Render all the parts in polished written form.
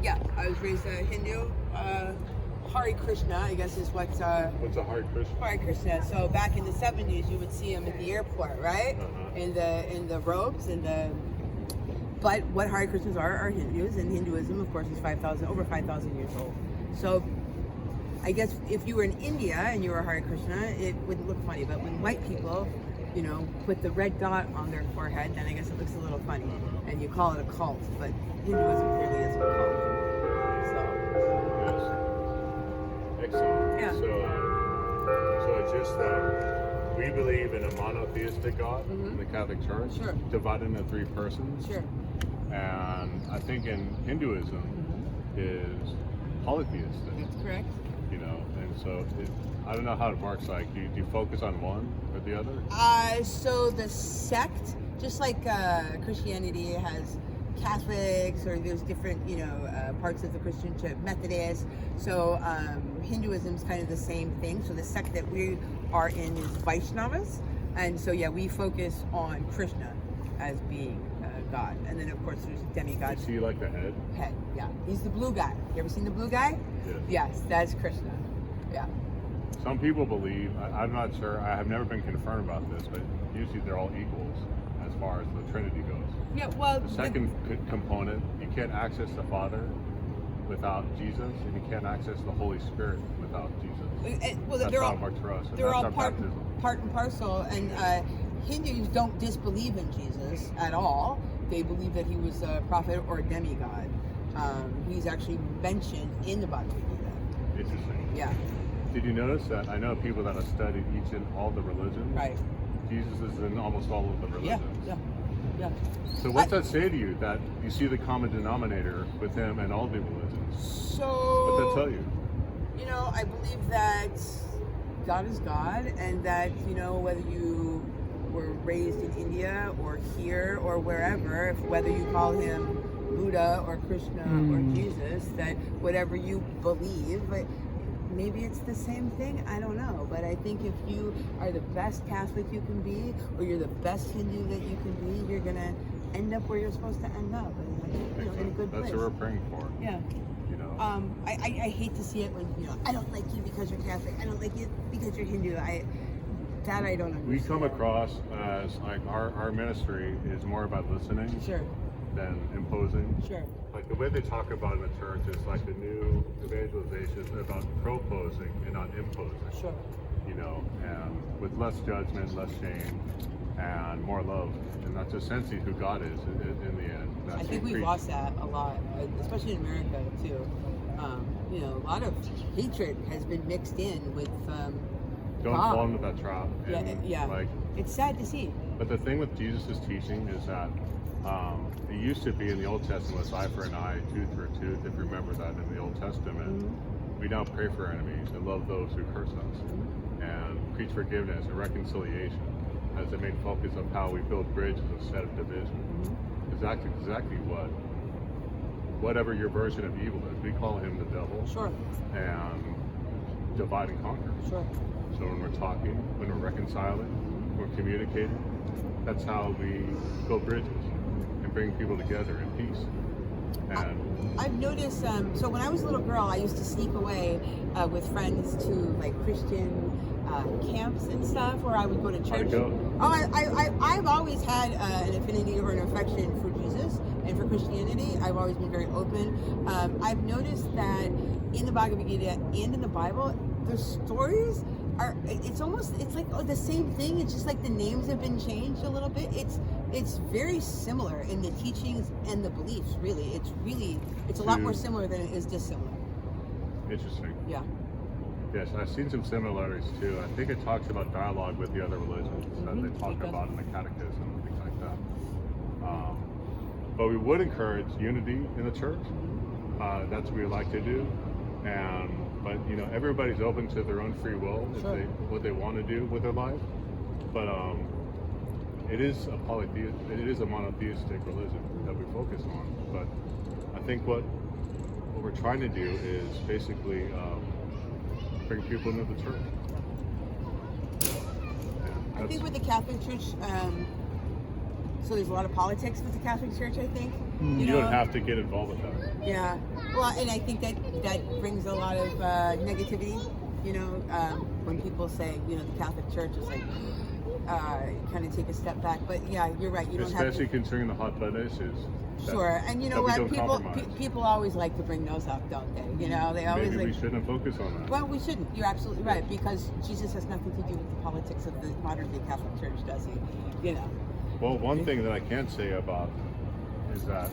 Yeah, I was raised a Hindu. Hare Krishna, I guess, is what's What's a Hare Krishna? Hare Krishna. So back in the 70s, you would see him at the airport, right? In the robes and the. But what Hare Krishnas are Hindus, and Hinduism, of course, is over 5,000 years old. So I guess if you were in India and you were Hare Krishna, it wouldn't look funny. But when white people, put the red dot on their forehead, then I guess it looks a little funny. And you call it a cult, but Hinduism clearly isn't a cult. Yes. Excellent. Yeah. So it's just that we believe in a monotheistic God in the Catholic Church, Sure. divided into three persons. Sure. And I think in Hinduism is polytheistic. That's correct. And so I don't know how it works. Like, do you focus on one or the other? So the sect, just like Christianity has Catholics, or there's different, parts of the Christian church, Methodist. So Hinduism is kind of the same thing. So the sect that we are in is Vaishnavas, and so we focus on Krishna as being God, and then of course there's demigods. See, like the head. Yeah, he's the blue guy. You ever seen the blue guy? Yes. Yes, that's Krishna. Yeah. Some people believe, I'm not sure, I have never been confirmed about this, but usually they're all equals as far as the Trinity goes. Yeah. Well, The second component, you can't access the Father without Jesus, and you can't access the Holy Spirit without Jesus. well, That's they're how all it works for us. And they're that's all our part baptism. and parcel, and Hindus don't disbelieve in Jesus at all. They believe that he was a prophet or a demigod. He's actually mentioned in the Bhagavad Gita. Interesting. Yeah. Did you notice that? I know people that have studied each and all the religions. Right. Jesus is in almost all of the religions. Yeah. So what's that say to you, that you see the common denominator with him and all the religions? So. What's that tell you? I believe that God is God, and that whether you were raised in India or here or wherever, whether you call him Buddha or Krishna or Jesus, that whatever you believe, maybe it's the same thing, I don't know. But I think if you are the best Catholic you can be, or you're the best Hindu that you can be, you're gonna end up where you're supposed to end up, in a good place. That's what we're praying for. Yeah. I hate to see it when I don't like you because you're Catholic. I don't like you because you're Hindu. I don't understand. We come across as like our ministry is more about listening Sure. than imposing. Sure. Like the way they talk about in the church is like the new evangelization is about proposing and not imposing. Sure. And with less judgment, less shame, and more love, and not just sensing who God is in the end. I think we've lost that a lot, especially in America too. A lot of hatred has been mixed in with. Don't fall into that trap. Yeah. Like, it's sad to see. but the thing with Jesus' teaching is that it used to be in the Old Testament was eye for an eye, tooth for a tooth. If you remember that in the Old Testament, we now pray for our enemies and love those who curse us, and preach forgiveness and reconciliation as the main focus of how we build bridges instead of division. Exactly whatever your version of evil is. We call him the devil. Sure. And divide and conquer. Sure. So when we're talking, when we're reconciling, we're communicating, that's how we build bridges and bring people together in peace. And I've noticed, so when I was a little girl, I used to sneak away with friends to like Christian camps and stuff, where I would go to church. I've always had an affinity or an affection for Jesus and for Christianity. I've always been very open. I've noticed that in the Bhagavad Gita and in the Bible, the stories it's like the same thing. It's just like the names have been changed a little bit. It's very similar in the teachings and the beliefs. Really, it's a lot more similar than it is dissimilar. Interesting. Yeah. Yes, I've seen some similarities too. I think it talks about dialogue with the other religions that they talk about in the catechism and things like that. But we would encourage unity in the church. That's what we like to do. But everybody's open to their own free will, what they want to do with their life. But it is a monotheistic religion that we focus on. But I think what we're trying to do is basically bring people into the church. I think with the Catholic Church, So there's a lot of politics with the Catholic Church, I think. You don't have to get involved with that. Yeah. Well, and I think that brings a lot of negativity. You know, when people say, you know, the Catholic Church is like, kind of take a step back. But yeah, you're right. You don't have Especially to. concerning the hot button issues. Sure, and you know that we what? don't compromise. People always like to bring those up, don't they? You know, they always Maybe like. we shouldn't focus on that. Well, we shouldn't. You're absolutely right, because Jesus has nothing to do with the politics of the modern day Catholic Church, does he? You know. Well, one thing that I can say about is that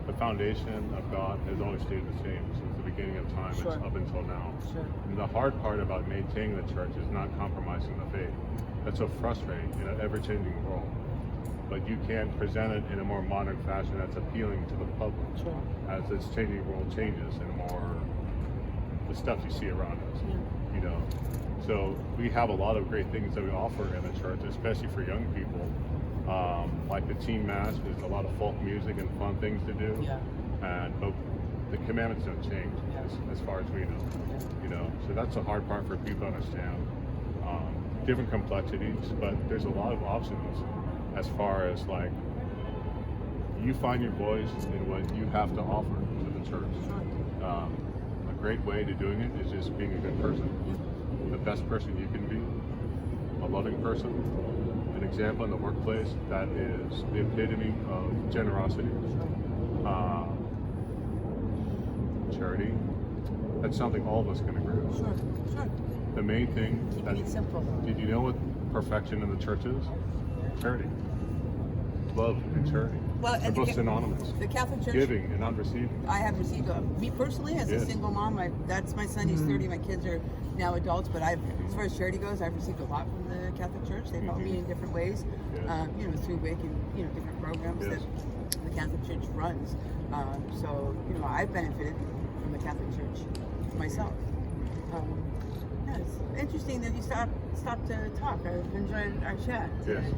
the foundation of God has always stayed the same since the beginning of time. Sure. It's up until now. Sure. And the hard part about maintaining the church is not compromising the faith. That's so frustrating in an ever-changing world. But you can present it in a more modern fashion that's appealing to the public Sure. as this changing world changes and more the stuff you see around us. Yeah. You know, so we have a lot of great things that we offer in the church, especially for young people. Like the teen mass, there's a lot of folk music and fun things to do. Yeah. But the commandments don't change Yeah. as far as we know. Yeah. You know, so that's the hard part for people to understand. Different complexities, but there's a lot of options as far as like you find your voice in what you have to offer to the church. Sure. A great way to doing it is just being a good person, the best person you can be, a loving person, an example in the workplace that is the epitome of generosity, charity. That's something all of us can agree on. Sure. Sure. The main thing Keeping it simple. did you know what perfection in the church is? Charity. Love and charity. Well, They're and both synonymous. The Catholic Church. Giving and not receiving. I have received me personally as a Yes. single mom. That's my son. He's 30. My kids are now adults. But as far as charity goes, I've received a lot from the Catholic Church. They've helped me in different ways. Yes. You know, through WIC and different programs Yes. that the Catholic Church runs. So I've benefited from the Catholic Church myself. Yeah, it's interesting that you stopped to talk. I've enjoyed our chat. Yes.